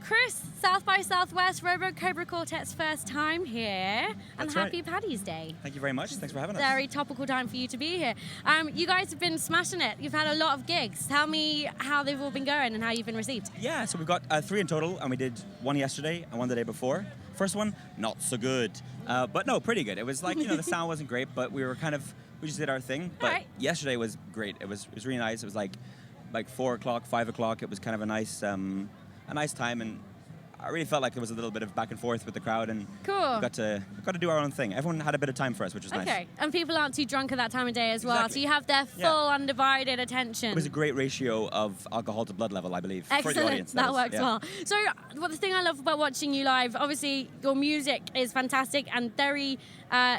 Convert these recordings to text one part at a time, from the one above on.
Chris, South by Southwest, Robocobra Quartet's first time here. And That's happy right. Paddy's Day. Thank you very much. Thanks for having us. Very topical time for you to be here. You guys have been smashing it. You've had a lot of gigs. Tell me how they've all been going and how you've been received. Yeah, so we've got 3 in total, and we did one yesterday and one the day before. First one, not so good, but no, pretty good. It was like, the sound wasn't great, but we just did our thing. But right. Yesterday was great. It was really nice. It was like 4 o'clock, 5 o'clock. It was kind of a nice time, and I really felt like there was a little bit of back and forth with the crowd, and cool. we got to do our own thing. Everyone had a bit of time for us, which was nice. Okay, and people aren't too drunk at that time of day as well, Exactly. so you have their full undivided attention. It was a great ratio of alcohol to blood level, I believe, Excellent. for the audience. That works well. So, the thing I love about watching you live, obviously, your music is fantastic and very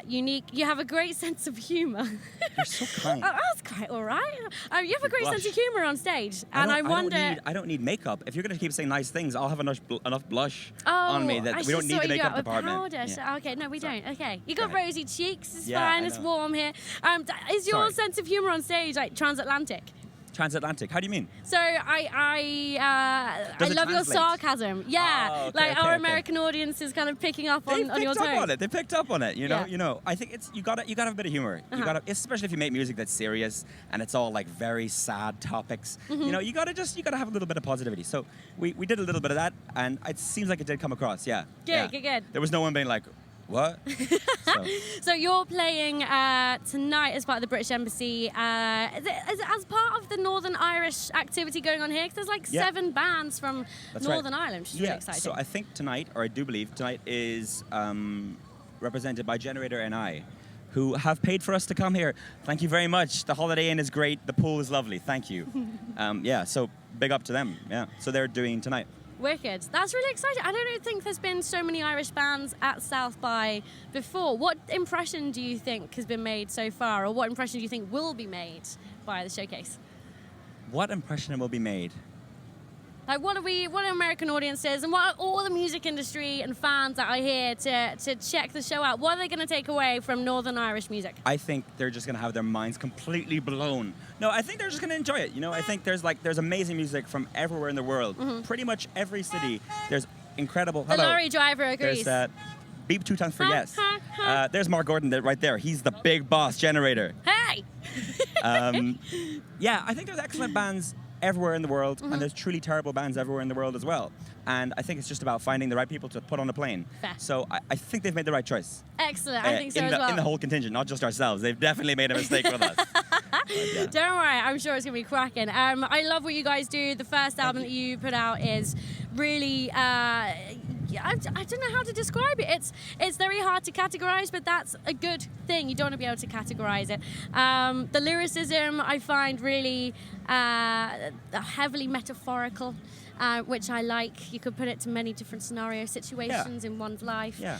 unique. You have a great sense of humour. You're so kind. That's quite all right. You have a great sense of humour on stage, and I wonder. I don't need makeup. If you're going to keep saying nice things, I'll have enough blush Oh, on me that we don't need the makeup department. Powder. So, okay, no, we don't. Okay, you got Right. rosy cheeks. It's Yeah, fine. I It's know. warm here. Is your Sorry. sense of humour on stage like transatlantic? Transatlantic. How do you mean? So I Does it love your translate? sarcasm. Yeah, Oh, okay, like okay, our okay. American audience is kind of picking up on your They tone. They picked up on it. You know. Yeah. You know. I think you gotta have a bit of humor. You gotta, especially if you make music that's serious and it's all like very sad topics. Mm-hmm. You gotta have a little bit of positivity. So we did a little bit of that, and it seems like it did come across. Yeah. Good. There was no one being like, what? So you're playing tonight as part of the British Embassy. Is it as part of the Northern Irish activity going on here? Because there's like 7 bands from That's Northern right. Ireland, which is really exciting. So I think tonight, or I do believe tonight, is represented by Generator and I, who have paid for us to come here. Thank you very much. The Holiday Inn is great. The pool is lovely. Thank you. So big up to them. Yeah. So they're doing tonight. Wicked. That's really exciting. I don't think there's been so many Irish bands at South by before. What impression do you think has been made so far, or what impression do you think will be made by the showcase? What impression will be made? Like, what are American audiences and what are all the music industry and fans that are here to check the show out? What are they going to take away from Northern Irish music? I think they're just going to have their minds completely blown. No, I think they're just going to enjoy it. I think there's amazing music from everywhere in the world. Pretty much every city. There's incredible. The lorry driver agrees. There's beep 2 times for yes. There's Mark Gordon right there. He's the big boss Generator. Hey! I think there's excellent bands everywhere in the world, and there's truly terrible bands everywhere in the world as well. And I think it's just about finding the right people to put on a plane. Fair. So I think they've made the right choice. Excellent. I think so as well. In the whole contingent, not just ourselves. They've definitely made a mistake with us. Don't worry, I'm sure it's going to be cracking. I love what you guys do. The first album that you put out is really... I don't know how to describe it. It's very hard to categorize, but that's a good thing. You don't want to be able to categorize it. The lyricism I find really heavily metaphorical, which I like. You could put it to many different scenario situations in one's life. Yeah.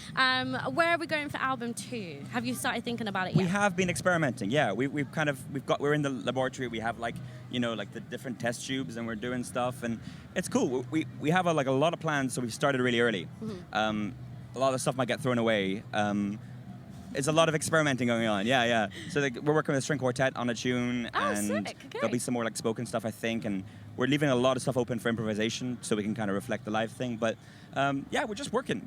Where are we going for album 2? Have you started thinking about it yet? We have been experimenting. Yeah, we're in the laboratory. We have like the different test tubes, and we're doing stuff, and it's cool. We have a lot of plans, so we've started really early. A lot of stuff might get thrown away. There's a lot of experimenting going on. Yeah. So we're working with a string quartet on a tune, and sick. Okay. there'll be some more spoken stuff, I think, and we're leaving a lot of stuff open for improvisation so we can kind of reflect the live thing. But we're just working.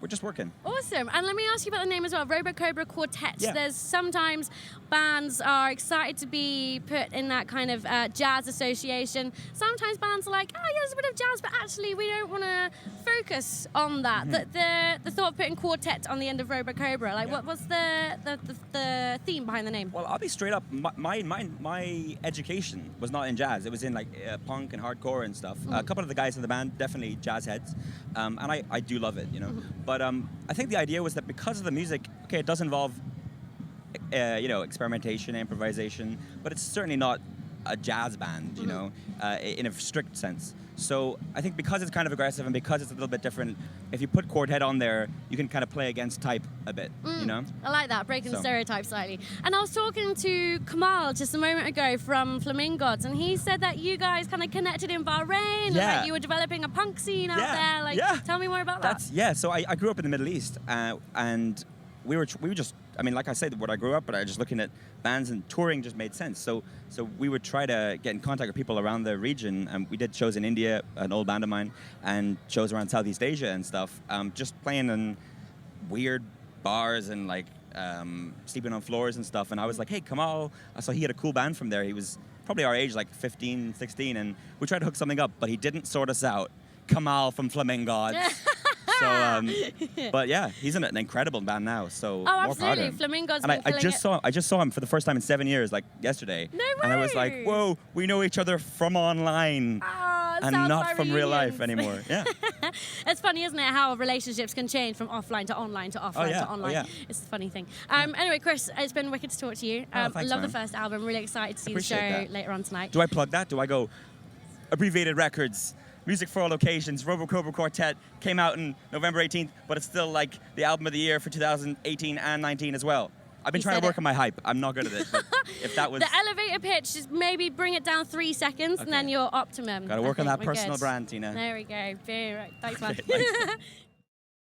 Awesome. And let me ask you about the name as well, Robocobra Quartet. Yeah. There's sometimes bands are excited to be put in that kind of jazz association. Sometimes bands are like, there's a bit of jazz, but actually we don't want to focus on that. The thought of putting quartet on the end of Robocobra, what's the theme behind the name? Well, I'll be straight up. My education was not in jazz. It was in punk and hardcore and stuff. A couple of the guys in the band definitely jazz heads, and I do love it, But I think the idea was that because of the music, it does involve experimentation, improvisation, but it's certainly not a jazz band, in a strict sense. So I think because it's kind of aggressive and because it's a little bit different, if you put quartet on there, you can kind of play against type a bit, I like that, breaking the stereotype slightly. And I was talking to Kamal just a moment ago from Flamingods, and he said that you guys kind of connected in Bahrain, and you were developing a punk scene out there. Tell me more about that. So I grew up in the Middle East, and we were just, I mean, like I said, where I grew up, but I was just looking at bands, and touring just made sense. So we would try to get in contact with people around the region, and we did shows in India, an old band of mine, and shows around Southeast Asia and stuff, just playing in weird bars and like sleeping on floors and stuff. And I was like, hey, Kamal, I saw he had a cool band from there. He was probably our age, like 15, 16, and we tried to hook something up, but he didn't sort us out. Kamal from Flamingods. So, but yeah, he's in an incredible band now. So oh, more proud of absolutely, him. Flamingo's. And I just saw him for the first time in 7 years, like yesterday. No way. And I was like, whoa, we know each other from online. And not from real life anymore. Yeah. It's funny, isn't it, how relationships can change from offline to online to offline to online. Oh, yeah. It's a funny thing. Anyway, Chris, it's been wicked to talk to you. Thanks, I love man. the first album. Really excited to see Appreciate the show that. later on tonight. Do I plug that? Do I go Abbreviated Records, Music for All Occasions, Robocobra Quartet, came out in November 18th, but it's still like the album of the year for 2018 and 19 as well. I've been trying to work on my hype. I'm not good at it. But if that was the elevator pitch, just maybe bring it down 3 seconds, and then you're optimum. Got to work on that We're personal good. brand, Tina. There we go. Right. Thanks, man. Okay, thanks.